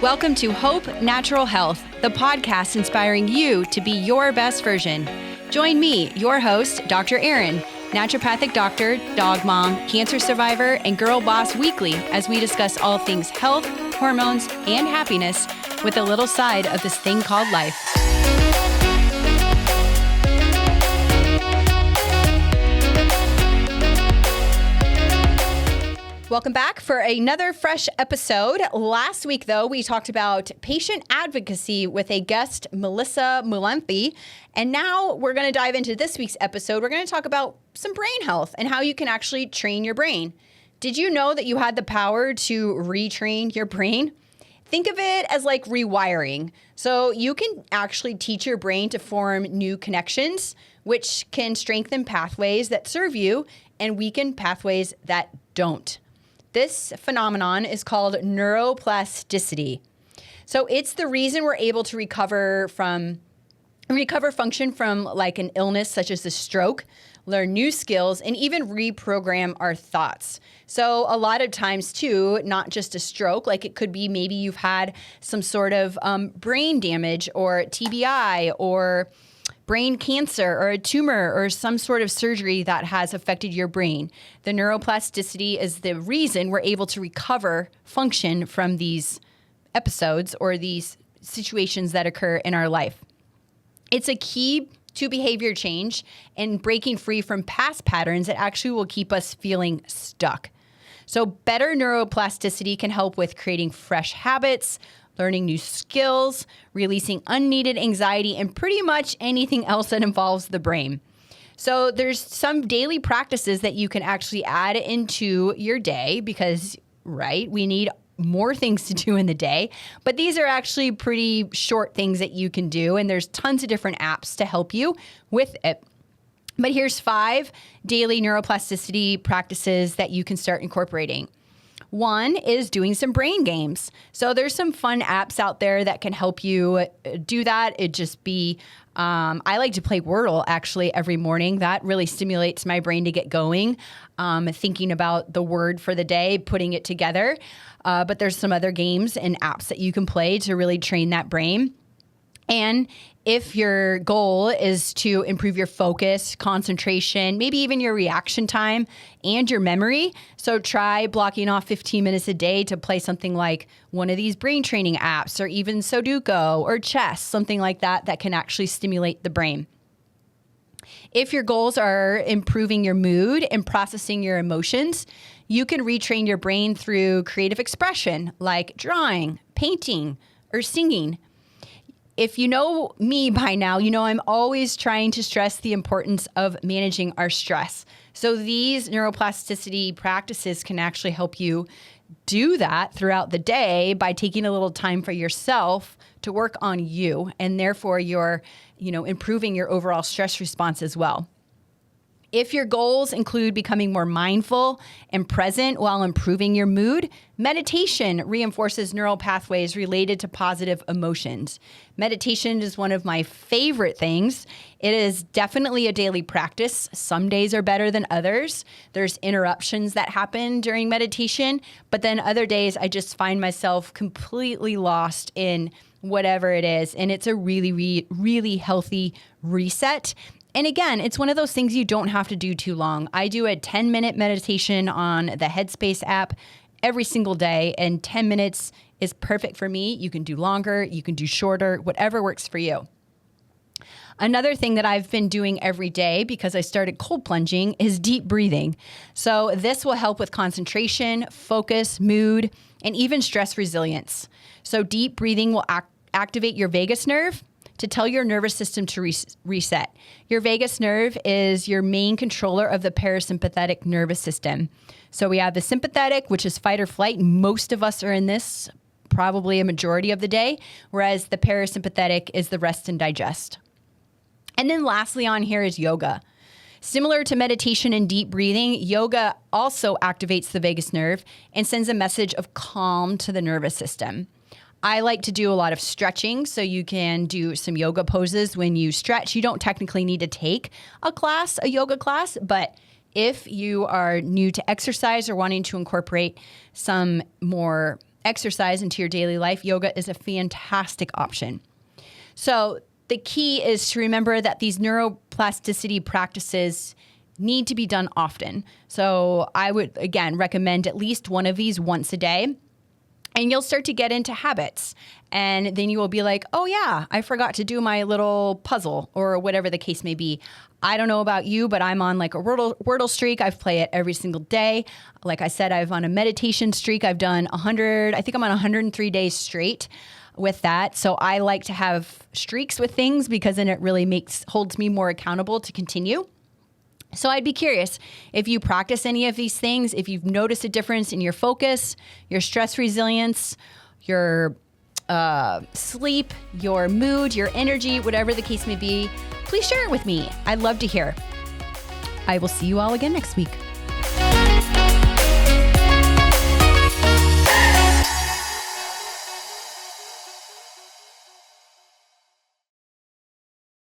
Welcome to Hope Natural Health, the podcast inspiring you to be your best version. Join me, your host, Dr. Erin, naturopathic doctor, dog mom, cancer survivor, and girl boss weekly as we discuss all things health, hormones, and happiness with a little side of this thing called life. Welcome back for another fresh episode. Last week, though, we talked about patient advocacy with a guest, Melissa Mulanthi. And now we're going to dive into this week's episode. We're going to talk about some brain health and how you can actually train your brain. Did you know that you had the power to retrain your brain? Think of it as like rewiring. So you can actually teach your brain to form new connections, which can strengthen pathways that serve you and weaken pathways that don't. This phenomenon is called neuroplasticity. So it's the reason we're able to recover function from like an illness such as a stroke, learn new skills, and even reprogram our thoughts. So a lot of times too, not just a stroke, like it could be maybe you've had some sort of brain damage or TBI or brain cancer or a tumor or some sort of surgery that has affected your brain. The neuroplasticity is the reason we're able to recover function from these episodes or these situations that occur in our life. It's a key to behavior change and breaking free from past patterns that actually will keep us feeling stuck. So better neuroplasticity can help with creating fresh habits, learning new skills, releasing unneeded anxiety, and pretty much anything else that involves the brain. So there's some daily practices that you can actually add into your day because, right, we need more things to do in the day. But these are actually pretty short things that you can do, and there's tons of different apps to help you with it. But here's 5 daily neuroplasticity practices that you can start incorporating. One is doing some brain games. So there's some fun apps out there that can help you do that. It'd just be, I like to play Wordle actually every morning. That really stimulates my brain to get going, thinking about the word for the day, putting it together. But there's some other games and apps that you can play to really train that brain. And if your goal is to improve your focus, concentration, maybe even your reaction time and your memory, so try blocking off 15 minutes a day to play something like one of these brain training apps or even Sudoku or chess, something like that that can actually stimulate the brain. If your goals are improving your mood and processing your emotions, you can retrain your brain through creative expression like drawing, painting, or singing. If you know me by now, you know I'm always trying to stress the importance of managing our stress. So these neuroplasticity practices can actually help you do that throughout the day by taking a little time for yourself to work on you, and therefore you're, improving your overall stress response as well. If your goals include becoming more mindful and present while improving your mood, meditation reinforces neural pathways related to positive emotions. Meditation is one of my favorite things. It is definitely a daily practice. Some days are better than others. There's interruptions that happen during meditation, but then other days I just find myself completely lost in whatever it is. And it's a really, really healthy reset. And again, it's one of those things you don't have to do too long. I do a 10-minute meditation on the Headspace app every single day, and 10 minutes is perfect for me. You can do longer, you can do shorter, whatever works for you. Another thing that I've been doing every day because I started cold plunging is deep breathing. So this will help with concentration, focus, mood, and even stress resilience. So deep breathing will activate your vagus nerve to tell your nervous system to reset. Your vagus nerve is your main controller of the parasympathetic nervous system. So we have the sympathetic, which is fight or flight. Most of us are in this probably a majority of the day, whereas the parasympathetic is the rest and digest. And then lastly on here is yoga. Similar to meditation and deep breathing, yoga also activates the vagus nerve and sends a message of calm to the nervous system. I like to do a lot of stretching, so you can do some yoga poses when you stretch. You don't technically need to take a yoga class, but if you are new to exercise or wanting to incorporate some more exercise into your daily life, yoga is a fantastic option. So the key is to remember that these neuroplasticity practices need to be done often. So I would, again, recommend at least one of these once a day. And you'll start to get into habits. And then you will be like, oh yeah, I forgot to do my little puzzle or whatever the case may be. I don't know about you, but I'm on like a Wordle streak. I play it every single day. Like I said, I'm on a meditation streak. I've done 100, I think I'm on 103 days straight with that. So I like to have streaks with things because then it really holds me more accountable to continue. So I'd be curious if you practice any of these things, if you've noticed a difference in your focus, your stress resilience, your sleep, your mood, your energy, whatever the case may be, please share it with me. I'd love to hear. I will see you all again next week.